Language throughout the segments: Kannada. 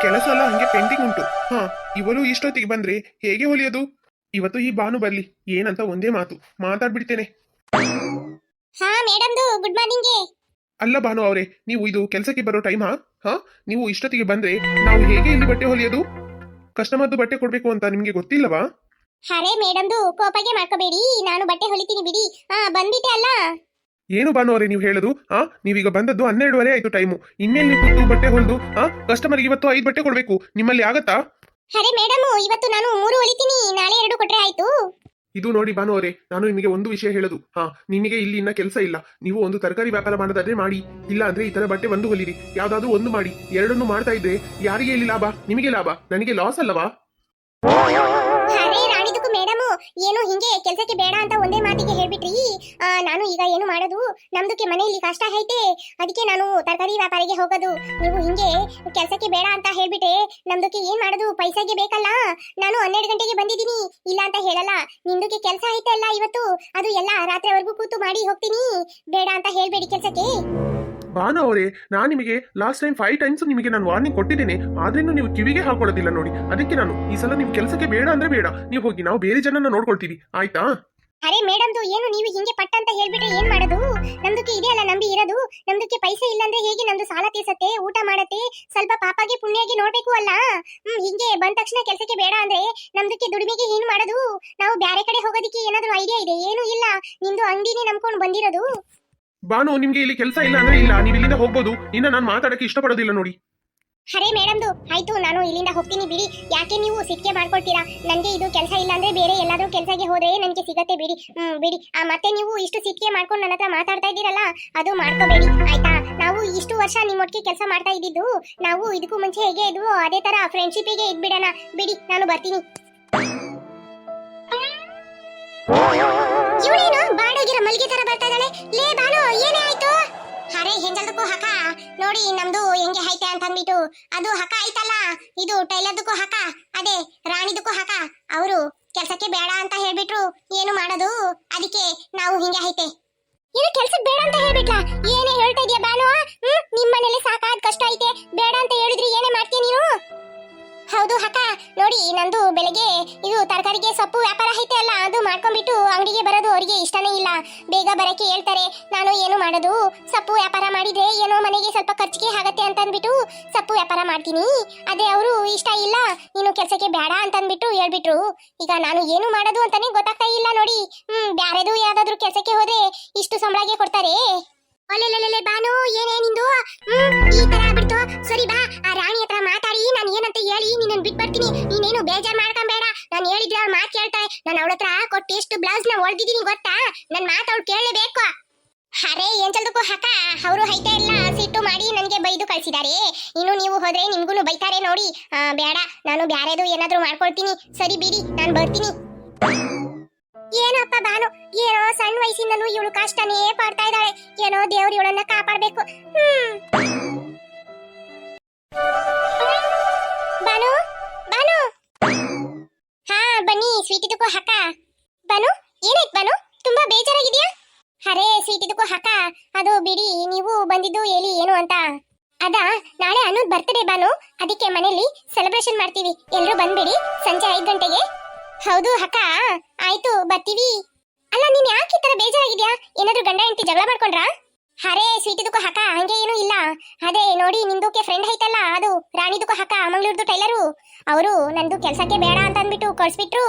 ಕೆಲಸ ಎಲ್ಲ ಹಂಗೆ ಪೆಂಡಿಂಗ್ ಉಂಟು. ಹಾ, ಇವರು ಇಷ್ಟೊತ್ತಿಗೆ ಬಂದ್ರೆ ಹೇಗೆ ಹೊಲಿಯೋದು? ಇವತ್ತು ಈ ಭಾನು ಬರ್ಲಿ, ಏನಂತ ಒಂದೇ ಮಾತು ಮಾತಾಡ್ಬಿಡ್ತೇನೆ. ಹಾ ಮೇಡಮ್ದು ಗುಡ್ ಮಾರ್ನಿಂಗ್. ಅಲ್ಲ ಭಾನು ಅವರೇ, ನೀವು ಇದು ಕೆಲಸಕ್ಕೆ ಬರೋ ಟೈಮಾ? ಹಾ, ನೀವು ಇಷ್ಟೊತ್ತಿಗೆ ಬಂದ್ರೆ ನಾವು ಹೇಗೆ ಇಲ್ಲಿ ಬಟ್ಟೆ ಹೊಲಿಯೋದು? ಕಸ್ಟಮರ್ದು ಬಟ್ಟೆ ಕೊಡ್ಬೇಕು ಅಂತ ನಿಮ್ಗೆ ಗೊತ್ತಿಲ್ಲವಾ? ಅರೆ ಮೇಡಮ್ದು ಕೋಪಗೆ ಮಾಡ್ಕೋಬೇಡಿ, ನಾನು ಬಟ್ಟೆ ಹೊಲಿತೀನಿ ಬಿಡಿ. ಬಂದ್ಬಿಟ್ಟೆ ಅಲ್ಲ. ಏನು ಭಾನು ಅವರೇ ನೀವು ಹೇಳೋದು? ನೀವೀಗ ಬಂದದ್ದು 12:30 ಆಯ್ತು ಟೈಮು. ಇನ್ನೇನು ನೀವು ಕೂತು ಬಟ್ಟೆ ಹೊಲಿದು ಕಸ್ಟಮರ್ಗೆ ಇವತ್ತು 5 ಬಟ್ಟೆ ಕೊಡ್ಬೇಕು, ನಿಮ್ಮಲ್ಲಿ ಆಗತ್ತಾ? ಅರೆ ಮೇಡಮ್, ಇವತ್ತು ನಾನು 3 ಹೊಲಿತೀನಿ, ನಾಳೆ 2 ಕೊಟ್ರೆ ಆಯ್ತು. ಇದು ನೋಡಿ ಭಾನು ಅವರೇ, ನಾನು ನಿಮಗೆ ಒಂದು ವಿಷಯ ಹೇಳೋದು. ನಿಮಗೆ ಇಲ್ಲಿ ಇನ್ನ ಕೆಲಸ ಇಲ್ಲ. ನೀವು ಒಂದು ತರಕಾರಿ ವ್ಯಾಪಾರ ಮಾಡೋದಾದ್ರೆ ಮಾಡಿ, ಇಲ್ಲ ಅಂದ್ರೆ ಈ ತರ ಬಟ್ಟೆ ಒಂದು ಹೊಲಿರಿ, ಯಾವ್ದಾದ್ರು ಒಂದು ಮಾಡಿ. ಎರಡನ್ನು ಮಾಡ್ತಾ ಇದ್ರೆ ಯಾರಿಗೆ ಇಲ್ಲಿ ಲಾಭ? ನಿಮಗೆ ಲಾಭ, ನನಗೆ ಲಾಸ್ ಅಲ್ಲವಾ? ಅರೆ ರಾಣಿದಕ್ಕೂ ಮೇಡಮ್ ಏನು ಹಿಂಗೆ ಕೆಲಸಕ್ಕೆ ಬೇಡ ಅಂತ ಒಂದೇ ಮಾತಿಗೆ ಹೇಳ್ಬಿಟ್ರಿ. ನಾನು ಈಗ ಏನು ಮಾಡೋದು? ನಮ್ದಕ್ಕೆ ಮನೆಯಲ್ಲಿ ಕಷ್ಟ ಐತೆ, ಅದಕ್ಕೆ ನಾನು ತರಕಾರಿ ವ್ಯಾಪಾರಿಗೆ ಹೋಗೋದು. ನೀವು ಹಿಂಗೆ ಕೆಲಸಕ್ಕೆ ಬೇಡ ಅಂತ ಹೇಳ್ಬಿಟ್ರೆ ನಮ್ದಕ್ಕೆ ಏನ್ ಮಾಡೋದು? ಪೈಸೆಗೆ ಬೇಕಲ್ಲ. ನಾನು 12 ಗಂಟೆಗೆ ಬಂದಿದ್ದೀನಿ, ಇಲ್ಲ ಅಂತ ಹೇಳಲ್ಲ. ನಿಮ್ದಕ್ಕೆ ಕೆಲಸ ಐತೆ ಅಲ್ಲ ಇವತ್ತು, ಅದು ಎಲ್ಲ ರಾತ್ರಿವರೆಗೂ ಕೂತು ಮಾಡಿ ಹೋಗ್ತೀನಿ. ಬೇಡ ಅಂತ ಹೇಳ್ಬೇಡಿ ಕೆಲಸಕ್ಕೆ. ಭಾನು ಅವರೇ, ನಾನು ನಿಮಗೆ ಲಾಸ್ಟ್ ಟೈಮ್ 5 ಟೈಮ್ಸ್ ನಿಮಗೆ ನಾನು ವಾರ್ನಿಂಗ್ ಕೊಟ್ಟಿದ್ದೇನೆ, ಆದ್ರೂ ನೀವು ಕಿವಿಗೆ ಹಾಕೊಳ್ಳೋದಿಲ್ಲ ನೋಡಿ. ಅದಕ್ಕೆ ನಾನು ಈ ಸಲ ನೀವು ಕೆಲಸಕ್ಕೆ ಬೇಡ ಅಂದ್ರೆ ಬೇಡ, ನೀವು ಹೋಗಿ, ನಾವು ಬೇರೆ ಜನನ ನೋಡ್ಕೊಳ್ತೀವಿ, ಆಯ್ತಾ? ಅರೆ ಮೇಡಮ್ದು ಏನು ನೀವು ಹಿಂಗೆ ಪಟ್ಟ ಅಂತ ಹೇಳ್ಬಿಟ್ರೆ ಏನ್ ಮಾಡೋದು? ನಮ್ದಕ್ಕೆ ಇದೆ ಅಲ್ಲ ನಂಬಿ ಇರೋದು. ನಮ್ದಕ್ಕೆ ಪೈಸೆ ಇಲ್ಲ ಅಂದ್ರೆ ಹೇಗೆ ನಮ್ದು ಸಾಲ ತೀರ್ಸತ್ತೆ, ಊಟ ಮಾಡತ್ತೆ, ಸ್ವಲ್ಪ ಪಾಪಾಗೆ ಪುಣ್ಯಗೆ ನೋಡ್ಬೇಕು ಅಲ್ಲ. ಹಿಂಗೆ ಬಂದ ತಕ್ಷಣ ಕೆಲಸಕ್ಕೆ ಬೇಡ ಅಂದ್ರೆ ನಮ್ದಕ್ಕೆ ದುಡಿಮೆಗೆ ಏನ್ ಮಾಡೋದು? ನಾವು ಬ್ಯಾರೆ ಕಡೆ ಹೋಗೋದಿಕ್ಕೆ ಏನಾದ್ರು ಐಡಿಯಾ ಇದೆ? ಏನು ಇಲ್ಲ, ನಿಮ್ದು ಅಂಗಡಿನೇ ನಂಬ್ಕೊಂಡು ಬಂದಿರೋದು. ಭಾನು, ನಿಮ್ಗೆ ಇಲ್ಲಿ ಕೆಲಸ ಇಲ್ಲ ಅಂದ್ರೆ ಇಲ್ಲ, ನೀವು ಇಲ್ಲಿಂದ ಹೋಗ್ಬೋದು. ಇನ್ನ ನಾನು ಮಾತಾಡಕ್ಕೆ ಇಷ್ಟಪಡೋದಿಲ್ಲ ನೋಡಿ. ಅರೆ ಮೇಡಮ್ದು ಆಯ್ತು, ನಾನು ಇಲ್ಲಿಂದ ಹೋಗ್ತೀನಿ ಬಿಡಿ. ಯಾಕೆ ನೀವು ಸಿಕ್ಕೆ ಮಾಡ್ಕೊಳ್ತೀರಾ? ನನಗೆ ಇದು ಕೆಲಸ ಇಲ್ಲ ಅಂದ್ರೆ ಬೇರೆ ಎಲ್ಲಾದ್ರೂ ಕೆಲಸಕ್ಕೆ ಹೋದ್ರೆ ನನಗೆ ಸಿಗತ್ತೆ ಬಿಡಿ. ಬಿಡಿ. ಮತ್ತೆ ನೀವು ಇಷ್ಟು ಸಿಕ್ಕೆ ಮಾಡ್ಕೊಂಡು ನನ್ನ ಹತ್ರ ಮಾತಾಡ್ತಾ ಇದ್ದೀರಲ್ಲ, ಅದು ಮಾಡ್ಕೋಬೇಡಿ ಆಯ್ತಾ? ನಾವು ಇಷ್ಟು ವರ್ಷ ನಿಮ್ಮೊಟ್ಟಿಗೆ ಕೆಲಸ ಮಾಡ್ತಾ ಇದ್ದಿದ್ದು, ನಾವು ಇದಕ್ಕೂ ಮುಂಚೆ ಹೇಗೆ ಇದ್ವು ಅದೇ ತರ ಫ್ರೆಂಡ್ಶಿಪ್ಪಿಗೆ ಇದ್ಬಿಡೋಣ ಬಿಡಿ. ನಾನು ಬರ್ತೀನಿ. ಇವಳೇನು ಬಾಡೋಗಿರೋ ಮಲ್ಲಿಗೆ ತರ ಬರ್ತಾ ಇದ್ದಾಳೆ? ಲೇ ಬಾನು, ಏನೇ ಆಯ್ತು? ಅರೆ ಹೆಂಜಲ್ದಕ್ಕೂ ಹಕ ನೋಡಿ, ನಮ್ದು ಹೆಂಗೆ ಐತೆ ಅಂತ ಅಂದ್ಬಿಟ್ಟು ಅದು ಹಕ ಆಯ್ತಲ್ಲ, ಇದು ಟೈಲರ್ದಕ್ಕೂ ಹಕ, ಅದೇ ರಾಣಿದಕ್ಕೂ ಹಕ. ಅವರು ಕೆಲ್ಸಕ್ಕೆ ಬೇಡ ಅಂತ ಹೇಳ್ಬಿಟ್ರು, ಏನು ಮಾಡೋದು? ಅದಕ್ಕೆ ನಾವು ಹಿಂಗೆ ಐತೆ. ಇದು ಕೆಲ್ಸಕ್ಕೆ ಬೇಡ ಅಂತ ಹೇಳ್ಬಿಟ್ಲಾ? ಏನೇ ಹೇಳ್ತಾ ಇದೀಯ ಬಾನು? ನಿಮ್ಮ ಮನೇಲಿ ಸಾಕಾದ ಕಷ್ಟ ಐತೆ, ಬೇಡ ಅಂತ ಹೇಳಿದ್ರಿ ಏನೇ ಮಾಡ್ತೀಯ ನೀನು? ಹೌದು ಹಕ್ಕ, ನೋಡಿ ನಂದು ಬೆಳಗ್ಗೆ ಇದು ತರಕಾರಿಗೆ ಸೊಪ್ಪು ವ್ಯಾಪಾರ ಐತೆ ಅಲ್ಲ, ಅದು ಮಾಡ್ಕೊಂಡ್ಬಿಟ್ಟು ಅಂಗಡಿಗೆ ಬರೋದು ಅವರಿಗೆ ಇಷ್ಟನೇ ಇಲ್ಲ. ಬೇಗ ಬರಕ್ಕೆ ಹೇಳ್ತಾರೆ. ನಾನು ಏನು ಮಾಡೋದು? ಸೊಪ್ಪು ವ್ಯಾಪಾರ ಮಾಡಿದ್ರೆ ಏನೋ ಮನೆಗೆ ಸ್ವಲ್ಪ ಖರ್ಚಿಗೆ ಆಗತ್ತೆ ಅಂತ ಅಂದ್ಬಿಟ್ಟು ಸೊಪ್ಪು ವ್ಯಾಪಾರ ಮಾಡ್ತೀನಿ. ಅದೇ ಅವರು ಇಷ್ಟ ಇಲ್ಲ, ನೀನು ಕೆಲಸಕ್ಕೆ ಬೇಡ ಅಂತ ಅಂದ್ಬಿಟ್ಟು ಹೇಳ್ಬಿಟ್ರು. ಈಗ ನಾನು ಏನು ಮಾಡೋದು ಅಂತಾನೆ ಗೊತ್ತಾಗ್ತಾ ಇಲ್ಲ ನೋಡಿ. ಬ್ಯಾರೆದು ಯಾವ್ದಾದ್ರು ಕೆಲಸಕ್ಕೆ ಹೋದ್ರೆ ಇಷ್ಟು ಸಂಬಳಗೆ ಕೊಡ್ತಾರೆ. ಒಳ್ಳೆ ಬಾನು, ಏನೇ ನಿಂದು ಈ ತರ ಆಗ್ಬಿಡ್ತು? ಸರಿ ಬಾ, ಆ ರಾಣಿ ಹತ್ರ ಮಾತಾಡಿ ನಾನು ಏನಂತ ಹೇಳಿ ನಿನ್ನನ್ನು ಬಿಟ್ಟು ಬರ್ತೀನಿ. ನೀನೇನು ಬೇಜಾರ್ ಮಾಡ್ಕೊಂಬೇಡ, ನಾನು ಹೇಳಿದ್ರೆ ಅವ್ಳು ಮಾತು ಕೇಳ್ತಾಳೆ. ನಾನು ಅವಳ ಹತ್ರ ಕೊಟ್ಟು ಎಷ್ಟು ಬ್ಲೌಸ್ ನ ಹೊಳ್ದಿದ್ದೀನಿ ಗೊತ್ತಾ? ನನ್ನ ಮಾತು ಅವ್ಳು ಕೇಳಲೇಬೇಕು. ಅರೆ ಏನ್ ಚಲ್ದಕ್ಕೂ ಹಕ, ಅವರು ಹೈತೆ ಎಲ್ಲ ಸಿಟ್ಟು ಮಾಡಿ ನನಗೆ ಬೈದು ಕಳ್ಸಿದ್ದಾರೆ. ಇನ್ನು ನೀವು ಹೋದ್ರೆ ನಿಮ್ಗೂ ಬೈತಾರೆ ನೋಡಿ. ಬೇಡ, ನಾನು ಬ್ಯಾರೆದು ಏನಾದ್ರೂ ಮಾಡ್ಕೊಳ್ತೀನಿ. ಸರಿ ಬಿಡಿ, ನಾನು ಬರ್ತೀನಿ. ಏನಪ್ಪ ಬಾನು, ಏನೋ ಸಣ್ಣ ವಯಸ್ಸಿಂದಲೂ ಇವಳು ಕಷ್ಟನೇ ಪಡ್ತಾ ಇದ್ದಾಳೆ. ಏನೋ ದೇವ್ರು ಇವಳನ್ನ ಕಾಪಾಡ್ಬೇಕು. ಬಾನು ಬಾನು, ಹಾ ಬನ್ನಿ. ಸ್ವೀಟಿದಕ್ಕೂ ಹಕ್ಕ. ಬಾನು, ಏನಾಯ್ತು ಬಾನು, ತುಂಬಾ ಬೇಜಾರಾಗಿದ್ಯಾ? ಅರೆ ಸ್ವೀಟಿದಕ್ಕೂ ಹಕ್ಕ, ಅದು ಬಿಡಿ, ನೀವು ಬಂದಿದ್ದು ಹೇಳಿ ಏನು ಅಂತ. ಅದಾ, ನಾಳೆ ಅನ್ನೋದು ಬರ್ತಡೇ ಬಾನು, ಅದಕ್ಕೆ ಮನೇಲಿ ಸೆಲೆಬ್ರೇಷನ್ ಮಾಡ್ತೀವಿ. ಎಲ್ರು ಬಂದ್ಬಿಡಿ ಸಂಜೆ 5 ಗಂಟೆಗೆ. ಹೌದು ಅಕ್ಕ, ಆಯ್ತು ಬರ್ತೀವಿ. ಅಲ್ಲ ನೀನ್ ಯಾಕೆ ಈ ತರ ಬೇಜಾರಾಗಿದ್ಯಾ? ಏನಾದ್ರೂ ಗಂಡ ಹೆಂಡತಿ ಜಗಳ ಮಾಡ್ಕೊಂಡ್ರಾ? ಅರೆ ಸ್ವೀಟಿದಕ್ಕೂ ಹಕ್ಕ ಹಂಗೆ ಏನು ಇಲ್ಲ. ಅದೇ ನೋಡಿ, ನಿಂದಕ್ಕೆ ಫ್ರೆಂಡ್ ಐತಲ್ಲ, ಅದು ರಾಣಿದಕ್ಕೂ ಹಕ್ಕ, ಮಂಗಳೂರ್ದು ಟೈಲರು, ಅವರು ನಂದು ಕೆಲ್ಸಕ್ಕೆ ಬೇಡ ಅಂತ ಅಂದ್ಬಿಟ್ಟು ಕಳ್ಸ್ಬಿಟ್ರು.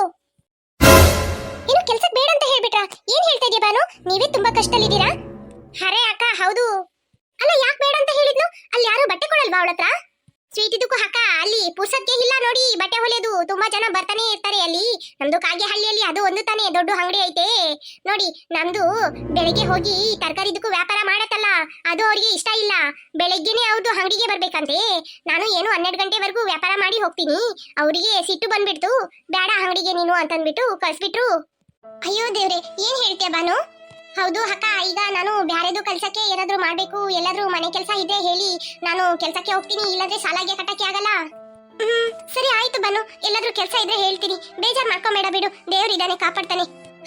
ಇನ್ನು ಕೆಲ್ಸಕ್ಕೆ ಬೇಡ ಅಂತ ಹೇಳ್ಬಿಟ್ರಾ? ಏನ್ ಹೇಳ್ತಾ ಇದೀಯ ಬಾನು, ನೀವೇ ತುಂಬಾ ಕಷ್ಟದಲ್ಲಿದ್ದೀರಾ? ಅರೆ ಅಕ್ಕ ಹೌದು. ಅಲ್ಲ ಯಾಕೆ ಬೇಡ ಅಂತ ಹೇಳಿದ್ನು? ಅಲ್ಲಿ ಯಾರು ಬಟ್ಟೆ ಕೊಡಲ್ವಾ ಅವಳ ಹತ್ರ? ಸ್ವೀಟಿದಕ್ಕೂ ಹಕ್ಕ, ಅಲ್ಲಿ ಪುರ್ಸತ್ಗೆ ಇಲ್ಲ ನೋಡಿ ಬಟ್ಟೆ ಹೊಲಿಯೋದು. ತುಂಬಾ ಜನ ಬರ್ತಾನೆ ಇರ್ತಾರೆ ಅಲ್ಲಿ. ನಮ್ದು ಕಾಗೆಹಳ್ಳಿಯಲ್ಲಿ ಅದು ಒಂದು ತಾನೇ ದೊಡ್ಡ ಅಂಗಡಿ ಐತೆ ನೋಡಿ. ನಮ್ದು ಬೆಳಗ್ಗೆ ಹೋಗಿ ತರಕಾರಿದಕ್ಕೂ ವ್ಯಾಪಾರ ಮಾಡತ್ತಲ್ಲ, ಅದು ಅವ್ರಿಗೆ ಇಷ್ಟ ಇಲ್ಲ. ಬೆಳಗ್ಗೆನೆ ಅವ್ರದ್ದು ಅಂಗಡಿಗೆ ಬರ್ಬೇಕಂತೆ. ನಾನು ಏನು 12 ಗಂಟೆವರೆಗೂ ವ್ಯಾಪಾರ ಮಾಡಿ ಹೋಗ್ತೀನಿ. ಅವರಿಗೆ ಸಿಟ್ಟು ಬಂದ್ಬಿಡ್ತು, ಬೇಡ ಅಂಗಡಿಗೆ ನೀನು ಅಂತಂದ್ಬಿಟ್ಟು ಕಳ್ಸ್ಬಿಟ್ರು. ಅಯ್ಯೋ ದೇವ್ರೆ, ಏನ್ ಹೇಳ್ತೀಯ ಬಾನು? ಹೌದು ಅಕ್ಕ, ಈಗ ನಾನು ಬ್ಯಾರೆದು ಕೆಲಸಕ್ಕೆ ಏನಾದ್ರೂ ಮಾಡ್ಬೇಕು. ಎಲ್ಲಾದ್ರೂ ಮನೆ ಕೆಲಸ ಇದ್ರೆ ಹೇಳಿ, ನಾನು ಕೆಲಸಕ್ಕೆ ಹೋಗ್ತೀನಿ. ಇಲ್ಲಾಂದ್ರೆ ಸಾಲಾಗೆ ಕಟ್ಟಕ್ಕೆ ಆಗಲ್ಲ. ಸರಿ ಆಯ್ತು ಆಯ್ತು ಬಾನು, ಎಲ್ಲಾದ್ರೂ ಕೆಲಸ ಇದ್ರೆ ಹೇಳ್ತೀನಿ, ಬೇಜಾರ್ ಮಾಡ್ಕೊಂಬೇಡ ಬಿಡು, ದೇವ್ರಿದಾನೆ ಕಾಪಾಡ್ತಾನೆ.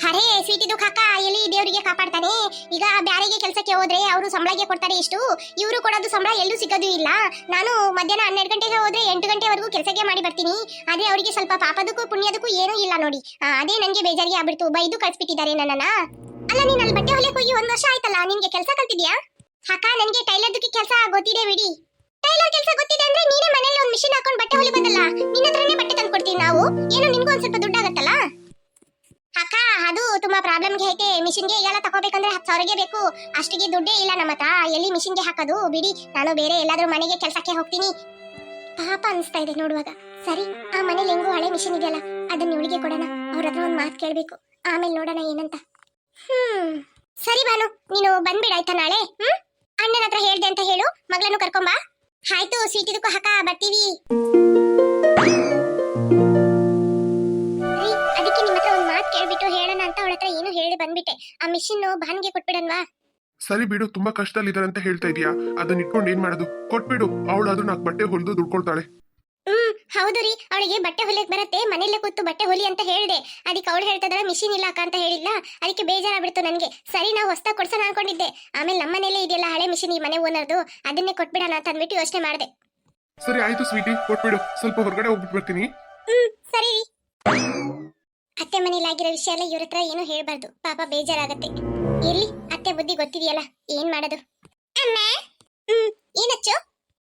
ಅರೇ ಸ್ವೀಟಿದು ಕಾಕ ಎಲ್ಲಿ ದೇವರಿಗೆ ಕಾಪಾಡ್ತಾನೆ. ಈಗ ಬ್ಯಾರೆಗೆ ಕೆಲಸಕ್ಕೆ ಹೋದ್ರೆ ಅವರು ಸಂಬಳಗೆ ಕೊಡ್ತಾರೆ ಇಷ್ಟು, ಇವರು ಕೊಡೋದು ಸಂಬಳ ಎಲ್ಲೂ ಸಿಗೋದು ಇಲ್ಲ. ನಾನು ಮಧ್ಯಾಹ್ನ 12 ಗಂಟೆಗೆ ಹೋದ್ರೆ 8 ಗಂಟೆವರೆಗೂ ಕೆಲಸಕ್ಕೆ ಮಾಡಿ ಬರ್ತೀನಿ. ಅದೇ ಅವರಿಗೆ ಸ್ವಲ್ಪ ಪಾಪದಕ್ಕೂ ಪುಣ್ಯದಕ್ಕೂ ಏನೂ ಇಲ್ಲ ನೋಡಿ. ಅದೇ ನನಗೆ ಬೇಜಾರಿಗೆ ಆಗ್ಬಿಡ್ತು, ಬೈದು ಕಳ್ಸ್ಬಿಟ್ಟಿದ್ದಾರೆ ನನ್ನನ್ನ. ಅಲ್ಲ ನೀನ್ ಅಲ್ಲಿ ಬಟ್ಟೆ ಹೊಲಿಯಕ್ಕೆ ಹೋಗಿ 1 ವರ್ಷ ಆಯ್ತಲ್ಲ, ನಿನ್ಗೆ ಕೆಲಸ ಕಲ್ತಿದ್ಯಾ? ಅಕ್ಕ ನನಗೆ ಟೈಲರ್ದಕ್ಕೆ ಕೆಲಸ ಗೊತ್ತಿದೆ ಬಿಡಿ. ಟೈಲರ್ ಕೆಲಸ ಗೊತ್ತಿದೆ ಅಂದ್ರೆ ನೀನೇ ಮನೇಲಿ ಒಂದು ಮಿಷಿನ್ ಹಾಕೊಂಡು ಬಟ್ಟೆ ಹೊಲಿಬೋದಲ್ಲ, ನಿನ್ನ ಹತ್ರನೇ ಬಟ್ಟೆ ತಂದು ಕೊಡ್ತೀವಿ ನಾವು, ಏನು ನಿಮ್ಗೂ ಒಂದ್ ಸ್ವಲ್ಪ ದುಡ್ಡಾಗತ್ತಲ್ಲ. ಅಕ್ಕ ಅದು ತುಂಬಾ ಪ್ರಾಬ್ಲಮ್ಗೆ ಐತೆ, ಮಿಷಿನ್ಗೆ ಈಗೆಲ್ಲ ತಗೋಬೇಕಂದ್ರೆ 10,000ಗೆ ಬೇಕು, ಅಷ್ಟಿಗೆ ದುಡ್ಡೇ ಇಲ್ಲ ನಮ್ಮ ಹತ್ರ, ಎಲ್ಲಿ ಮಿಷಿನ್ಗೆ ಹಾಕೋದು ಬಿಡಿ, ನಾನು ಬೇರೆ ಎಲ್ಲಾದ್ರೂ ಮನೆಗೆ ಕೆಲಸಕ್ಕೆ ಹೋಗ್ತೀನಿ. ಪಾಪ ಅನಿಸ್ತಾ ಇದೆ ನೋಡುವಾಗ. ಸರಿ, ಆ ಮನೇಲಿ ಹೆಂಗೋ ಹಳೆ ಮಿಷಿನ್ ಇದೆಯಲ್ಲ, ಅದನ್ನ ಇವಳಿಗೆ ಕೊಡೋಣ, ಅವ್ರ ಹತ್ರ ಒಂದು ಮಾತು ಕೇಳಬೇಕು, ಆಮೇಲೆ ನೋಡೋಣ ಏನಂತ. ಸರಿ ಬಾನು, ನೀನು ಬಂದ್ಬಿಡ ಆಯ್ತಾ ನಾಳೆ. ಅಣ್ಣನ ಹತ್ರ ಹೇಳ್ದೆ ಅಂತ ಹೇಳು, ಮಗಳನ್ನು ಕರ್ಕೊಂಬಾ. ಆಯ್ತು ಸ್ವೀಟಿದಕ್ಕೂ ಹಾಕ ಬರ್ತೀವಿ. ಅದಕ್ಕೆ ನಿಮ್ಮ ಹತ್ರ ಒಂದು ಮಾತು ಕೇಳ್ಬಿಟ್ಟು ಹೇಳೋಣ ಅಂತ ಅವಳ ಹತ್ರ ಏನು ಹೇಳಿ ಬಂದ್ಬಿಟ್ಟೆ. ಆ ಮಿಷಿನ್ ಭಾನ್ಗೆ ಕೊಟ್ಬಿಡನ್ವಾ? ಸರಿ ಬಿಡು, ತುಂಬಾ ಕಷ್ಟದಲ್ಲಿದ್ದಾರೆ ಅಂತ ಹೇಳ್ತಾ ಇದೀಯಾ, ಅದನ್ನ ಇಟ್ಕೊಂಡು ಏನ್ ಮಾಡೋದು, ಕೊಟ್ಬಿಡು, ಅವಳಾದ್ರೂ 4 ಬಟ್ಟೆ ಹೊಲಿದು ದುಡ್ಕೊಳ್ತಾಳೆ. ಹೌದು ರೀ, ಅವಳಿಗೆ ಬಟ್ಟೆ ಹೊಲಿಯಕ್ ಬರತ್ತೆ, ಮನೇಲೆ ಕೂತು ಬಟ್ಟೆ ಹೊಲಿ ಅಂತ ಹೇಳಿದೆ. ಅದಕ್ಕೆ ಅವಳು ಹೇಳ್ತಿದ್ರೆ ಮಿಷಿನ್ ಇಲ್ಲ ಅಕ್ಕ ಅಂತ ಹೇಳಿಲ್ಲ, ಅದಕ್ಕೆ ಬೇಜಾರಾಗ್ಬಿಡ್ತು ನನಗೆ. ಸರಿ ನಾವು ಹೊಸ್ದಾಗಿ ಕೊಡ್ಸೋಣ ಅನ್ಕೊಂಡಿದ್ದೆ, ಆಮೇಲೆ ನಮ್ಮ ಮನೇಲೆ ಇದೆಯಲ್ಲ ಹಳೆ ಮಿಷಿನ್, ಈ ಮನೆ ಓನರ್ದು, ಅದನ್ನೇ ಕೊಟ್ಬಿಡೋಣ ಅಂತ ಅಂದ್ಬಿಟ್ಟು ಯೋಚನೆ ಮಾಡಿದೆ. ಸರಿ ಆಯ್ತು ಸ್ವೀಟಿ, ಕೊಟ್ಬಿಡು, ಸ್ವಲ್ಪ ಹೊರಗಡೆ ಹೋಗ್ಬಿಟ್ಟು ಬರ್ತೀನಿ. ಸರಿ ರೀ. ಅತ್ತೆ ಮನೇಲಿ ಆಗಿರೋ ವಿಷಯ ಎಲ್ಲ ಇವ್ರ ಹತ್ರ ಏನು ಹೇಳ್ಬಾರ್ದು, ಪಾಪ ಬೇಜಾರಾಗತ್ತೆ. ಇರ್ಲಿ, ಅತ್ತೆ ಬುದ್ಧಿ ಗೊತ್ತಿದೆಯಲ್ಲ, ಏನ್ ಮಾಡೋದು. ಅಮ್ಮ ಏನಚ್ಚು?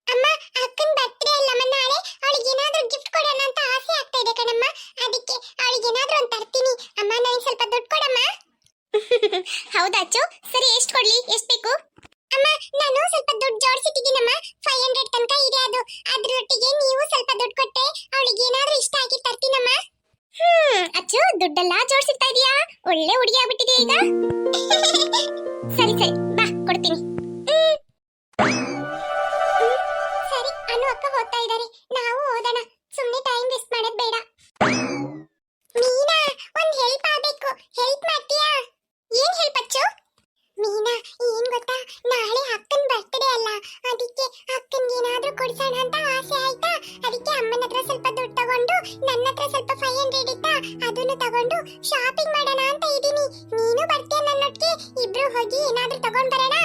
ಅಮ್ಮ ಅಕ್ಕನ್ ಬರ್ತ್ಡೇ ಅಲ್ಲಮ್ಮ ನಾಳೆ, ಅವಳಿಗೆ ಏನಾದ್ರೂ ಗಿಫ್ಟ್ ಕೊಡೋಣ ಅಂತ ಆಸೆ ಆಗ್ತಾ ಇದೆ ಕಣಮ್ಮ, ಅದಕ್ಕೆ ಅವಳಿಗೆ ಏನಾದ್ರೂ ಒಂದು ತರ್ತೀನಿ. ಅಮ್ಮ ನನಗೆ ಸ್ವಲ್ಪ ದುಡ್ಡು ಕೊಡಮ್ಮ. ಹೌದಾ ಅಚ್ಚು, ಸರಿ ಎಷ್ಟು ಕೊಡ್ಲಿ, ಎಷ್ಟು ಬೇಕು? ಅಮ್ಮ ನಾನು ಸ್ವಲ್ಪ ದುಡ್ಡು ಜೋಡಿಸಿಟ್ಟಿದ್ದೀನಮ್ಮ, 500 ತನಕ ಇದೆ ಅದು, ಅದ್ರೊಟ್ಟಿಗೆ ನೀವು ಸ್ವಲ್ಪ ದುಡ್ಡು ಕೊಟ್ಟೆ ಅವಳಿಗೆ ಏನಾದ್ರೂ ಇಷ್ಟ ಆಗಿ ತರ್ತೀನಮ್ಮ. ಅಚ್ಚು ದುಡ್ಡೆಲ್ಲ ಜೋಡಿಸಿರ್ತಾ ಇದೀಯಾ, ಒಳ್ಳೆ ಹುಡುಗಿ ಆಗ್ಬಿಟ್ಟಿದೆ ಈಗ. ಸರಿ ಸರಿ ಬಾ ಕೊಡ್ತೀನಿ. ಸರಿ ಅನು ಅಕ್ಕ ಹೋಗ್ತಾ ಇದ್ದಾರೆ, ನಾವು ಓದೋಣ, ಸುಮ್ಮನೆ ಟೈಮ್ ವೇಸ್ಟ್ ಮಾಡೋದು ಬೇಡ. ಮೀನಾ ಒಂದು ಹೆಲ್ಪ್ ಆಗಬೇಕು, ಹೆಲ್ಪ್ ಮಾಡ್ತೀಯಾ? ಏನ್ ಹೆಲ್ಪ್ ಅಚ್ಚು? ಮೀನಾ ಏನ್ ಗೊತ್ತಾ, ನಾಳೆ ಅಕ್ಕನ ಬರ್ತ್ಡೇ ಅಲ್ಲ, ಅದಕ್ಕೆ ಅಕ್ಕನ್ಗೆ ಏನಾದ್ರೂ ಕೊಡ್ಸೋಣ ಅಂತ ಆಸೆ ಆಯ್ತಾ, ಅದಕ್ಕೆ ಅಮ್ಮನ ಹತ್ರ ಸ್ವಲ್ಪ ದುಡ್ಡು ತಗೊಂಡು ನನ್ನ ಹತ್ರ ಸ್ವಲ್ಪ 500 ಇತ್ತಾ, ಅದನ್ನು ತಗೊಂಡು ಶಾಪಿಂಗ್ ಮಾಡೋಣ ಅಂತ ಇದೀನಿ. ನೀನು ಬರ್ತೀಯ ನನ್ನೊಟ್ಟಿಗೆ, ಇಬ್ರು ಹೋಗಿ ಏನಾದ್ರೂ ತಗೊಂಡ್ ಬರೋಣ?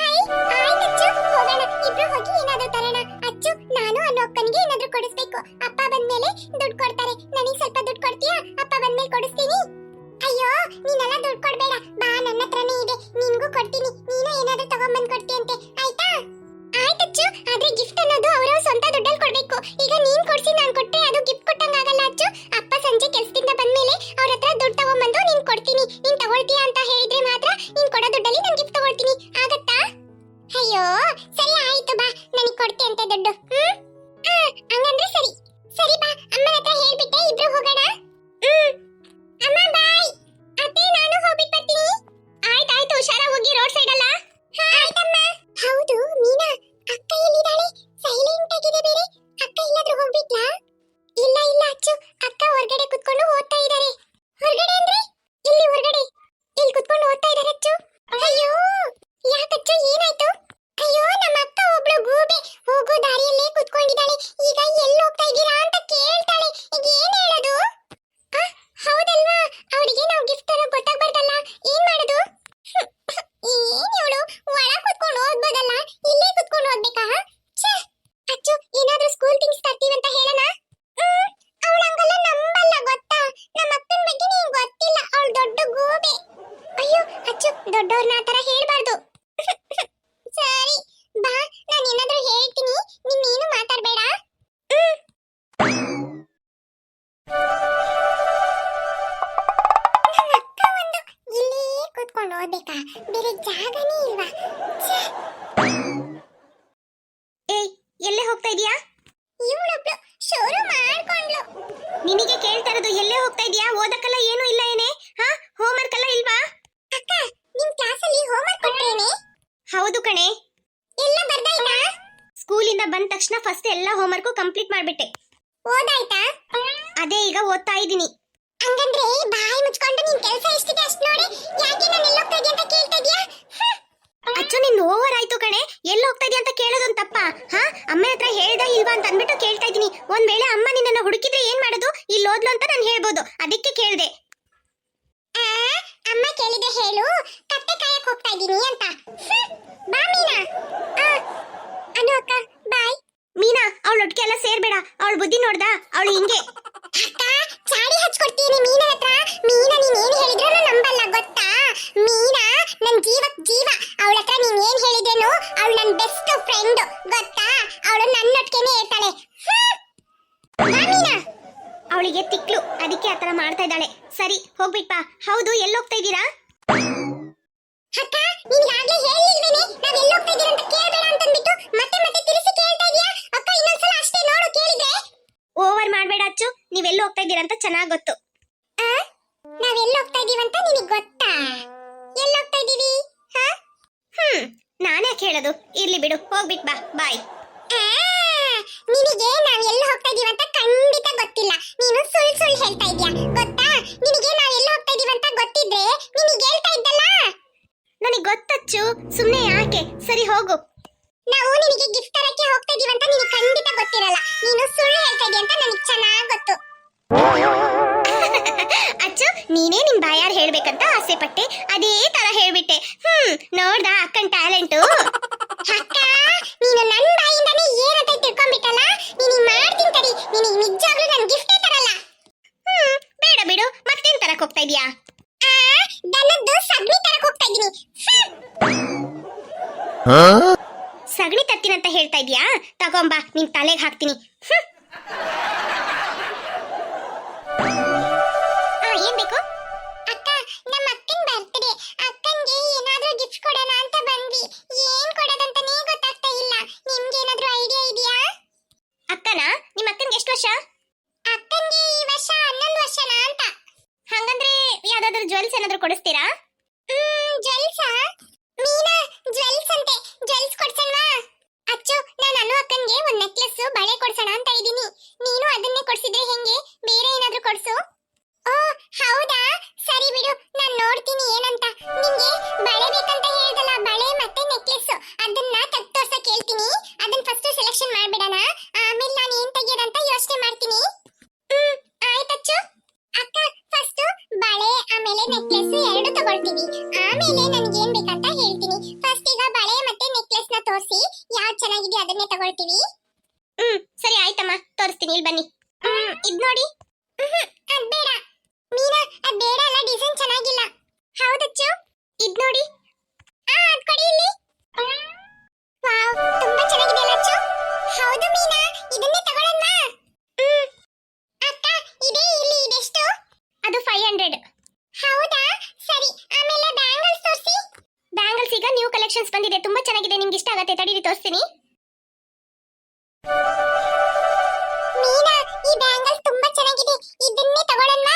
ಹೈ ಆಯ್ತಚ್ಚು, ಹೋಗೋಣ, ಇಬ್ರು ಹೋಗಿ ಏನಾದ್ರೂ ತರೋಣ. ಅಚ್ಚು ನಾನು ಅಕ್ಕನಿಗೆ ಏನಾದ್ರೂ ಕೊಡಿಸ್ಬೇಕು, ಅಪ್ಪ ಬಂದ್ಮೇಲೆ ದುಡ್ಡು ಕೊಡ್ತಾರೆ, ನನಗೆ ಸ್ವಲ್ಪ ದುಡ್ಡು ಕೊಡ್ತೀಯಾ? ಅಪ್ಪ ಬಂದ್ಮೇಲೆ ಕೊಡಿಸ್ತೀನಿ. ಅಯ್ಯೋ ನೀನೆಲ್ಲ ದುಡ್ಡು ಕೊಡ್ಬೇಡ, ಬಾ ನನ್ನ ಹತ್ರನೇ ಇದೆ, ನಿನ್ಗೂ ಕೊಡ್ತೀನಿ, ನೀನು ಏನಾದ್ರೂ ತಗೊಂಡ್ಬಂದ್ ಕೊಡ್ತೀಯಂತೆ, ಆಯ್ತಾ? ಆಯ್ತಚ್ಚು, ಆದ್ರೆ ಗಿಫ್ಟ್ ಅನ್ನೋದು ಅವರವ್ರ ಸ್ವಂತ ದುಡ್ಡಲ್ಲಿ ಕೊಡ್ಬೇಕು, ಈಗ ನೀನ್ ಕೊಡ್ಸಿ ನಾನ್ ಕೊಟ್ರೆ ಅದು ಗಿಫ್ಟ್ ಕೊಟ್ಟಂಗಾಗಲ್ಲ ಅಚ್ಚು. ಅಪ್ಪ ಸಂಜೆ ಕೆಲ್ಸದಿಂದ ಬಂದ್ಮೇಲೆ ಅವ್ರ ಹತ್ರ ದುಡ್ಡು ತಗೊಂಡ್ಬಂದು ನೀನ್ ಕೊಡ್ತೀನಿ, ನೀನ್ ತಗೊಳ್ತೀಯಾ ಅಂತ ಹೇಳಿದ್ರೆ ಮಾತ್ರ ನೀನ್ ಕೊಡೋ ದುಡ್ಡಲ್ಲಿ ನಾನು ಗಿಫ್ಟ್ ತಗೊಳ್ತೀನಿ, ಆಗತ್ತಾ? ಅಯ್ಯೋ ಸರಿ ಆಯ್ತು ಬಾ, ನನಗೆ ಕೊಡ್ತೀಯಂತೆ ದುಡ್ಡು. ಹಂಗಂದ್ರೆ ಸರಿ. ಸರಿ ಬಾ, ಅಮ್ಮನ ಹತ್ರ ಹೇಳ್ಬಿಟ್ಟೆ, ಇಬ್ರು ಹೋಗೋಣ. ಅಮ್ಮ ಬಾಯ್. ಅತ್ತೆ ನಾನು ಹೋಗ್ಬಿಟ್ಟು ಬರ್ತೀನಿ. ಆಯ್ತಾಯ್ತು, ಹುಷಾರಾಗಿ ಹೋಗಿ, ರೋಡ್ ಸೈಡ್ ಅಲ್ಲ. ಆಯ್ತಮ್ಮ. ಹೌದು ಮೀನಾ, ಅಕ್ಕ ಎಲ್ಲಿದ್ದಾಳೆ? ಸೈಲೆಂಟ್ ಆಗಿದೆ ಬೇರೆ, ಅಕ್ಕ ಎಲ್ಲಾದ್ರೂ ಹೋಗ್ಬಿಟ್ಲಾ? ಇಲ್ಲ ಇಲ್ಲ ಅಚ್ಚು, ಅಕ್ಕ ಹೊರಗಡೆ ಕುತ್ಕೊಂಡು ಓದ್ತಾ ಇದ್ದಾರೆ. ಹೊರಗಡೆ ಅಂದ್ರೆ ಇಲ್ಲಿ ಹೊರಗಡೆ, ಇಲ್ಲಿ ಕುತ್ಕೊಂಡು ಓದ್ತಾ ಇದ್ದಾರೆ ಅಚ್ಚು. ಅಯ್ಯೋ ಯಾಕಚ್ಚು ಏನಾಯ್ತು? ಅಯ್ಯೋ ನಮ್ಮ ಅಕ್ಕ ಒಬ್ಳು ಗೂಬೆ ಹೋಗೋ ದಾರಿಯಲ್ಲೇ ಕುತ್ಕೊಂಡಿದ್ದಾಳೆ, ಈಗ ಎಲ್ಲಿ ಹೋಗ್ತಾ ಇದ್ದೀರಾ ಅಂತ ಕೇಳ್ತಾಳೆ, ಈಗ ಏನ್ ಹೇಳೋದು? ಹೌದಲ್ವಾ, ಅವಳಿಗೆ ನಾವು ಗಿಫ್ಟ್ ಅನ್ನು ಗೊತ್ತಾಗ್ಬಾರ್ದಲ್ಲ, ಏನ್ ಮಾಡೋದು? ಏನ್ ಇವಳು ಒಳ ಕುತ್ಕೊಂಡು ಓದ್ಬೋದಲ್ಲ, ಇಲ್ಲೇ ಕುತ್ಕೊಂಡು ಓದ್ಬೇಕಾ? ಅಚ್ಚು ಏನಾದ್ರೂ ಸ್ಕೂಲ್ ಥಿಂಗ್ಸ್ ತರ್ತೀವಿ ಅಂತ ಹೇಳೋಣ? ಅವಳು ಹಂಗಲ್ಲ ನಂಬಲ್ಲ ಗೊತ್ತಾ, ನಮ್ಮ ಅಕ್ಕನ ಬಗ್ಗೆ ನಿಂಗೆ ಗೊತ್ತಿಲ್ಲ, ಅವಳು ದೊಡ್ಡ ಗೂಬೆ. ಅಯ್ಯೋ ಅಚ್ಚು, ದೊಡ್ಡವ್ರನ್ನ ಆ ಥರ ಹೇಳ್ಬಾರ್ದು. ಸರಿ ಬಾ, ನಾನು ಏನಾದ್ರೂ ಹೇಳ್ತೀನಿ, ನೀನೇನು ಮಾತಾಡ್ಬೇಡ. ನಮ್ಮ ಅಕ್ಕ ಒಂದು ಇಲ್ಲೇ ಕೂತ್ಕೊಂಡು ಓದ್ಬೇಕಾ, ಬೇರೆ ಜಾಗನೇ ಇಲ್ವಾ? ಏಯ್ ಎಲ್ಲೇ ಹೋಗ್ತಾ ಇದೀಯಾ? ಇವಳೊಬ್ಳು ಶೋರು ಮಾಡ್ಕೊಂಡ್ಲು. ನಿನಗೆ ಕೇಳ್ತಾ ಇರೋದು ಎಲ್ಲೇ ಹೋಗ್ತಾ ಇದೀಯಾ, ಓದಕ್ಕೆಲ್ಲ ಏನು ಇಲ್ಲ ಏನೇ? ಹೋಮ್ವರ್ಕ್ ಎಲ್ಲ ಇಲ್ವಾ? ಅಕ್ಕ ನಿಮ್ ಕ್ಲಾಸಲ್ಲಿ ಹೋಮ್ವರ್ಕ್ ಕೊಟ್ರೇನೆ? ಹೌದು ಕಣೆ. ಎಲ್ಲ ಬರ್ದಾಯ್ತಾ? ಸ್ಕೂಲಿಂದ ಬಂದ ತಕ್ಷಣ ಫಸ್ಟ್ ಎಲ್ಲ ಹೋಮ್ವರ್ಕ್ ಕಂಪ್ಲೀಟ್ ಮಾಡ್ಬಿಟ್ಟೆ. ಓದಾಯ್ತಾ? ಅದೇ ಈಗ ಓದ್ತಾ ಇದ್ದೀನಿ. ಹಂಗಂದ್ರೆ ಬಾಯಿ ಮುಚ್ಕೊಂಡು ನಿನ್ ಕೆಲಸ ಎಷ್ಟಿದೆ ಅಷ್ಟು ನೋಡಿ, ಯಾಕೆ ನಾನು ಎಲ್ಲಿ ಹೋಗ್ತಾ ಇದೀಯ ಅಂತ ಕೇಳ್ತಾ ಇದೀಯಾ? ಅಚ್ಚು ನಿನ್ ಓವರ್ ಆಯ್ತು ಕಣೆ, ಎಲ್ಲಿ ಹೋಗ್ತಾ ಇದೀಯ ಅಂತ ಕೇಳೋದೊಂದು ತಪ್ಪ? ಅಮ್ಮನ ಹತ್ರ ಹೇಳ್ದ ಇಲ್ವಾ ಅಂತ ಅಂದ್ಬಿಟ್ಟು ಕೇಳ್ತಾ ಇದೀನಿ. ಒಂದ್ ವೇಳೆ ಅಮ್ಮ ನಿನ್ನನ್ನ ಹುಡುಕಿ ಇದ್ದೀನಿ ಅಂತ. ಬಾ ಮೀನಾ. ಅನು ಅಕ್ಕ ಬಾಯ್. ಮೀನಾ ಅವಳೊಟ್ಟಿಗೆ ಎಲ್ಲ ಸೇರ್ಬೇಡ, ಅವಳ ಬುದ್ಧಿ ನೋಡ್ದಾ, ಅವಳು ಹಿಂಗೆ. ಅಕ್ಕ ಚಾಡಿ ಹಚ್ಕೊಡ್ತೀನಿ ಮೀನಾ ಹತ್ರ. ಮೀನಾ ನೀನ್ ಏನ್ ಹೇಳಿದ್ರು ನಂಬಲ್ಲ ಗೊತ್ತಾ. ಮೀನಾ ನನ್ ಜೀವಕ್ ಜೀವ. ಅವಳ ಹತ್ರ ನೀನ್ ಏನ್ ಹೇಳಿದ್ರೇನು ಅವಳು ನನ್ ಬೆಸ್ಟ್ ಫ್ರೆಂಡ್ ಗೊತ್ತಾ. ಅವಳು ನನ್ನೊಟ್ಟಿಗೆನೇ ಇರ್ತಾಳೆ. ಮೀನಾ ಅವಳಿಗೆ ತಿಕ್ಲು, ಅದಕ್ಕೆ ಆತರ ಮಾಡ್ತಾ ಇದ್ದಾಳೆ. ಸರಿ ಹೋಗ್ಬಿಟ್ಪಾ. ಹೌದು ಎಲ್ಲಿ ಹೋಗ್ತಾ ಇದ್ದೀರಾ? ಅಕ್ಕ ನಿನಗಾಗ್ಲೇ ಹೇಳಿಲ್ವೇನೆ ನಾವ್ ಎಲ್ಲಿ ಹೋಗ್ತಾ ಇದ್ದೀರಾ ಅಂತ ಕೇಳಬೇಡ ಅಂತಂದ್ಬಿಟ್ಟು ಮತ್ತೆ ಮತ್ತೆ ತಿರುಸಿ ಕೇಳ್ತಾ ಇದೀಯಾ. ಅಕ್ಕ ಇನ್ನೊಂದ್ಸಲ ಅಷ್ಟೇ ನೋಡು ಕೇಳಿದ್ರೆ. ಓವರ್ ಮಾಡ್ಬೇಡ ಅಚ್ಚು, ನೀವ್ ಎಲ್ಲಿ ಹೋಗ್ತಾ ಇದ್ದೀರಾ ಅಂತ ಚೆನ್ನಾಗ್ ಗೊತ್ತು. ನಾವ್ ಎಲ್ಲಿ ಹೋಗ್ತಾ ಇದೀವಿ ಅಂತ ನಿನಗ್ ಗೊತ್ತಾ? ಎಲ್ಲಿ ಹೋಗ್ತಾ ಇದೀವಿ? ನಾನೇ ಹೇಳೋದು. ಇರ್ಲಿ ಬಿಡು, ಹೋಗ್ಬಿಟ್ ಬಾ. ಬಾಯ್. ನಿನಗೆ ನಾವ್ ಎಲ್ಲಿ ಹೋಗ್ತಾ ಇದೀವಿ ಅಂತ ಖಂಡಿತ ಗೊತ್ತಿಲ್ಲ. ನೀನು ಸುಳ್ಳು ಹೇಳ್ತಾ ಇದೀಯಾ ಗೊತ್ತಾ. ನಿನಗೆ ನಾವ್ ಎಲ್ಲಿ ಹೋಗ್ತಾ ಇದೀವಿ ಅಂತ ಗೊತ್ತಿದ್ರೆ ನಿನಗೆ ಹೇಳ್ತಾ ಇದ್ದಲ್ಲ. ನನಗೆ ಗೊತ್ತಚ್ಚು, ಸುಮ್ಮನೆ ಯಾಕೆ. ಸರಿ ಹೋಗು. ನಾವು ನಿನಗೆ ಗಿಫ್ಟ್ ತರಕ್ಕೆ ಹೋಗ್ತಾ ಇದೀವಿ ಅಂತ ನಿನಗೆ ಖಂಡಿತ ಗೊತ್ತಿರಲ್ಲ. ನೀನು ಸುಳ್ಳು ಹೇಳ್ತಾ ಇದೀಯ ಅಂತ ನನಗೆ ಚೆನ್ನಾಗಿ ಗೊತ್ತು. ಅಚ್ಚು ನೀನೇ ನಿಮ್ ಬಾಯಾರ್ ಹೇಳ್ಬೇಕಂತ ಆಸೆ ಪಟ್ಟೆ, ಅದೇ ತರ ಹೇಳ್ಬಿಟ್ಟೆ. ನೋಡ್ದಾ ಅಕ್ಕನ್ ಟ್ಯಾಲೆಂಟು. ಅಕ್ಕ ನೀನು ನನ್ನ ಬಾಯಿಂದಾನೇ ಏನಂತ ತಿಳ್ಕೊಂಡ್ಬಿಟ್ಟಲ್ಲ. ನೀನು ಮಾಡ್ತೀನಿ ತಡಿ. ನಿನಗೆ ನಿಜವಾಗ್ಲೂ ನಾನು ಗಿಫ್ಟೇ ತರಲ್ಲ. ಬೇಡ ಬಿಡು, ಮತ್ತೇನ್ ತರಕ್ ಹೋಗ್ತಾ ಇದೀಯಾ? ದನದ್ದು ಸಗಣಿ ತರಕ್ ಹೋಗ್ತಾ ಇದೀನಿ. ಸಗಣಿ ತರ್ತೀನಂತ ಹೇಳ್ತಾ ಇದೀಯಾ? ತಗೊಂಬಾ, ನಿನ್ ತಲೆಗೆ ಹಾಕ್ತೀನಿ. ಏನ್ ಬೇಕು? ಅಕ್ಕ ನಮ್ಮ ಅಕ್ಕನ ಬರ್ತ್ಡೇ. ಅಕ್ಕನ್ಗೆ ಏನಾದ್ರೂ ಗಿಫ್ಟ್ ಕೊಡೋಣ ಅಂತ ಬಂದ್ವಿ. ಏನ್ ಕೊಡೋದಂತಾನೇ ಗೊತ್ತಾಗ್ತಾ ಇಲ್ಲ. ನಿಮ್ಗೆ ಏನಾದ್ರೂ ಐಡಿಯಾ ಇದೆಯಾ? ಅಕ್ಕನ ನಿಮ್ಮ ಅಕ್ಕನ್ಗೆ ಎಷ್ಟು ವರ್ಷ? ಅಕ್ಕನ್ಗೆ ಈ ವರ್ಷ 11 ವರ್ಷನಾ ಅಂತ. ಹಂಗಂದ್ರೆ ಯಾವ್ದಾದ್ರು ಜ್ಯುವೆಲ್ಸ್ ಏನಾದ್ರೂ ಕೊಡಿಸ್ತೀರಾ? ಜ್ಯುವೆಲ್ಸ್ ಮೀನಾ, ಜ್ಯುವೆಲ್ಸ್ ಅಂತೆ. ಜ್ಯುವೆಲ್ಸ್ ಕೊಡ್ಸಲ್ವಾ? ಅಚ್ಚು ನಾನು ಅನು ಅಕ್ಕನ್ಗೆ ಒಂದ್ ನೆಕ್ಲೆಸ್ ಬಳೆ ಕೊಡ್ಸೋಣ ಅಂತ ಇದೀನಿ. ನೀನು ಅದನ್ನೇ ಕೊಡ್ಸಿದ್ರೆ ಹೆಂಗೆ? ಬೇರೆ ಏನಾದ್ರೂ ಕೊಡ್ಸು. ಓ ಹೌದಾ, ಸರಿ ಬಿಡು, ನಾನ್ ನೋಡ್ತೀನಿ ಏನಂತ. ನಿಂಗೆ ಬಳೆ ಬೇಕಂತ ಹೇಳ್ದಲ್ಲ, ಬಳೆ ಮತ್ತೆ ನೆಕ್ಲೆಸ್ ಅದನ್ನ ತೆಗ್ದು ತೋರ್ಸಕ್ ಹೇಳ್ತೀನಿ. ಅದನ್ನ ಫಸ್ಟ್ ಸೆಲೆಕ್ಷನ್ ಮಾಡ್ಬಿಡೋಣ, ಆಮೇಲೆ ನಾನು ಏನ್ ತೆಗಿಯೋದಂತ ಯೋಚನೆ ಮಾಡ್ತೀನಿ. ಆಯ್ತಚ್ಚು. ಅಕ್ಕ ಫಸ್ಟ್ ಬಳೆ ಆಮೇಲೆ ನೆಕ್ಲೆಸ್ ಎರಡು ತಗೊಳ್ತೀವಿ. ಆಮೇಲೆ ನನಗೆ ಏನ್ ಬೇಕಂತ ಹೇಳ್ತೀನಿ. ಫಸ್ಟ್ ಈಗ ಬಳೆ ಮತ್ತೆ ನೆಕ್ಲೆಸ್ ನ ತೋರಿಸಿ ಯಾವ್ದು ಚೆನ್ನಾಗಿದೆ ಅದನ್ನೇ ತಗೊಳ್ತೀವಿ. ಸರಿ ಆಯ್ತಮ್ಮ, ತೋರಿಸ್ತೀನಿ. ಇಲ್ಲಿ ಬನ್ನಿ. ಇದ್ ನೋಡಿ. ಅದ್ ಬೇಡ ಮೀನಾ, ಅದ್ ಬೇಡ ಅಲ್ಲ, ಡಿಸೈನ್ ಚೆನ್ನಾಗಿಲ್ಲ. ಹೌದಚ್ಚು, ಇದ್ ನೋಡಿ. ಅದ್ ಕೊಡಿ ಇಲ್ಲಿ. ವಾವ್, ತುಂಬಾ ಚೆನ್ನಾಗಿದೆ ಅಲ್ಲ ಅಚ್ಚು? ಹೌದು ಮೀನಾ, ಇದನ್ನೇ ತಗೊಳ್ಳೋಣ. ಅಕ್ಕ ಇದೇ ಇಲ್ಲಿ, ಇದೆಷ್ಟು? ಅದು 500. ಹೌದಾ, ಸರಿ. ಆಮೇಲೆ ಬ್ಯಾಂಗಲ್ಸ್ ತೋರಿಸಿ. ಬ್ಯಾಂಗಲ್ಸ್ ಈಗ ನ್ಯೂ ಕಲೆಕ್ಷನ್ಸ್ ಬಂದಿದೆ, ತುಂಬಾ ಚೆನ್ನಾಗಿದೆ, ನಿಮ್ಗೆ ಇಷ್ಟ ಆಗತ್ತೆ. ತಡೀರಿ ತೋರಿಸ್ತೀನಿ. ಮೀನಾ, ಈ ಬ್ಯಾಂಗಲ್ಸ್ ತುಂಬಾ ಚೆನ್ನಾಗಿದೆ, ಇದನ್ನೇ ತಗೊಳ್ಳೋಣ.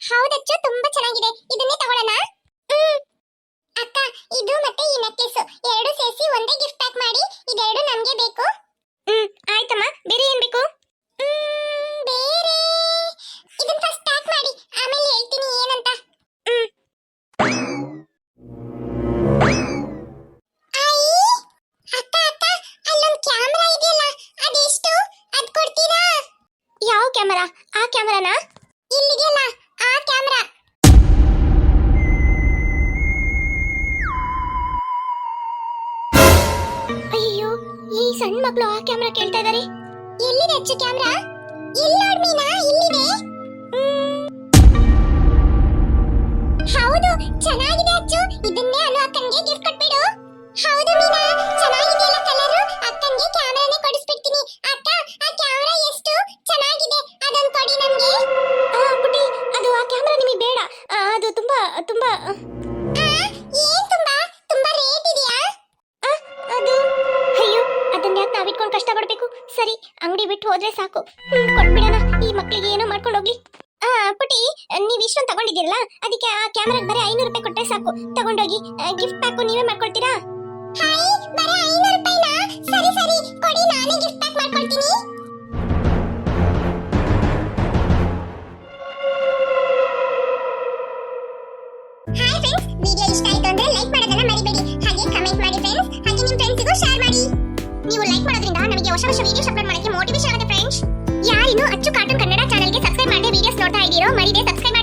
ಹೌದಚ್ಚು, ತುಂಬಾ ಚೆನ್ನಾಗಿದೆ, ಇದನ್ನೇ ತಗೊಳ್ಳೋಣ. ಅಕ್ಕ ಇದು ಮತ್ತೆ ಈ ನೆಕ್ಲೆಸ್ ಎರಡು ಸೇರಿಸಿ ಒಂದೇ ಗಿಫ್ಟ್ ಪ್ಯಾಕ್ ಮಾಡಿ. ಇದೆರಡು ನಮ್ಗೆ ಬೇಕು. ಆಯ್ತಮ್ಮ. ಬೇರೆ ಏನ್ ಬೇಕು? ಬೇರೆ ಇದನ್ನ ಫಸ್ಟ್ ಪ್ಯಾಕ್ ಮಾಡಿ, ಆಮೇಲೆ ಹೇಳ್ತೀನಿ ಏನಂತ. ಅಕ್ಕ ಅಕ್ಕ ಅಲ್ಲೊಂದು ಕ್ಯಾಮೆರಾ ಇದೆಯಲ್ಲ, ಅದೆಷ್ಟು? ಅದ್ ಕೊಡ್ತೀರಾ? ಯಾವ ಕ್ಯಾಮೆರಾ? ಆ ಕ್ಯಾಮೆರಾನಾ? ಇಲ್ಲಿದೆಯಲ್ಲ ಆ ಕ್ಯಾಮೆರಾ. ಅಯ್ಯೋ, ಈ ಸಣ್ಣ ಮಕ್ಕಳು ಆ ಕ್ಯಾಮೆರಾ ಕೇಳ್ತಾ ಇದಾರೆ. ಎಲ್ಲಿದೆ ಅಚ್ಚು ಕ್ಯಾಮೆರಾ? ಇಲ್ಲಿ ನೋಡ್ ಮೀನಾ, ಇಲ್ಲಿದೆ. ಹೌದು, ಚೆನ್ನಾಗಿದೆ ಅಚ್ಚು, ಇದನ್ನೇ ಅನು ಅಕ್ಕನ್ಗೆ ಗಿಫ್ಟ್ ಕೊಟ್ಬಿಡು. ಹೌದು ಮೀನಾ, ಚೆನ್ನಾಗಿದೆಯಲ್ಲ ಕಲರ್. ಅಕ್ಕನ್ಗೆ ಕ್ಯಾಮೆರಾನೇ ಕೊಡಿಸ್ಬಿಡ್ತೀನಿ. ಅಕ್ಕ ಆ ಕ್ಯಾಮೆರಾ ಎಷ್ಟು ಚೆನ್ನಾಗಿದೆ, ಅದನ್ನ ಕೊಡಿ ನಮ್ಗೆ. ಪುಟಿ, ಅದು ಆ ಕ್ಯಾಮೆರಾ ನಿಮಗೆ ಬೇಡ. ಅದು ತುಂಬಾ ತುಂಬಾ ಏನ್ ತುಂಬಾ ತುಂಬಾ ರೇಟ್ ಇದೆಯಾ? ಅದು ಅಯ್ಯೋ, ಅದನ್ನ ಯಾಕೆ ನಾವಿಟ್ಕೊಂಡು ಕಷ್ಟಪಡ್ಬೇಕು. ಸರಿ, ಅಂಗಡಿ ಬಿಟ್ಟು ಹೋದ್ರೆ ಸಾಕು. ಕೊಟ್ಬಿಡೋಣ, ಈ ಮಕ್ಕಳಿಗೆ ಏನೋ ಮಾಡ್ಕೊಂಡು ಹೋಗ್ಲಿ. ಪುಟಿ, ನೀವ್ ಇಷ್ಟೊಂದು ತಗೊಂಡಿದ್ದೀರಲ್ಲ, ಅದಕ್ಕೆ ಆ ಕ್ಯಾಮೆರಾಗೆ ಬರೀ 500 ರೂಪಾಯಿ ಕೊಟ್ಟರೆ ಸಾಕು. ತಗೊಂಡೋಗಿ ಗಿಫ್ಟ್ ಪ್ಯಾಕ್ ನೀವೇ ಮಾಡ್ಕೊಳ್ತೀರಾ? ಬರೀ 500 ರೂಪಾಯಿನಾ? ಸರಿ ಸರಿ, ಕೊಡಿ, ನಾನೇ ಗಿಫ್ಟ್ ಪ್ಯಾಕ್ ಮಾಡ್ಕೊಳ್ತೀನಿ. ಹಾಯ್ ಫ್ರೆಂಡ್ಸ್, ವಿಡಿಯೋ ಇಷ್ಟ ಆಯ್ತು ಅಂದ್ರೆ ಲೈಕ್ ಮಾಡೋದನ್ನ ಮರಿಬೇಡಿ. ಹಾಗೆ ಕಮೆಂಟ್ ಮಾಡಿ ಫ್ರೆಂಡ್ಸ್, ಹಾಗೆ ನಿಮ್ಮ ಫ್ರೆಂಡ್ಸ್ಗೂ ಶೇರ್ ಮಾಡಿ. ನೀವು ಲೈಕ್ ಮಾಡೋದ್ರಿಂದ ನಮಗೆ ಹೊಸ ವಿಡಿಯೋಸ್ ಅಪ್ಲೋಡ್ ಮಾಡಕ್ಕೆ ಮೋಟಿವೇಶನ್ ಆಗುತ್ತೆ ಫ್ರೆಂಡ್ಸ್. ಯಾರಿನ್ನೂ ಅಚ್ಚು ಕಾರ್ಟೂನ್ ಕನ್ನಡ ಚಾನೆಲ್ಗೆ ಸಬ್ಸ್ಕ್ರೈಬ್ ಮಾಡದೆ ವಿಡಿಯೋಸ್ ನೋಡ್ತಾ ಇದ್ದೀರೋ ಮರಿದೆ ಸಬ್ಸ್ಕ್ರೈಬ್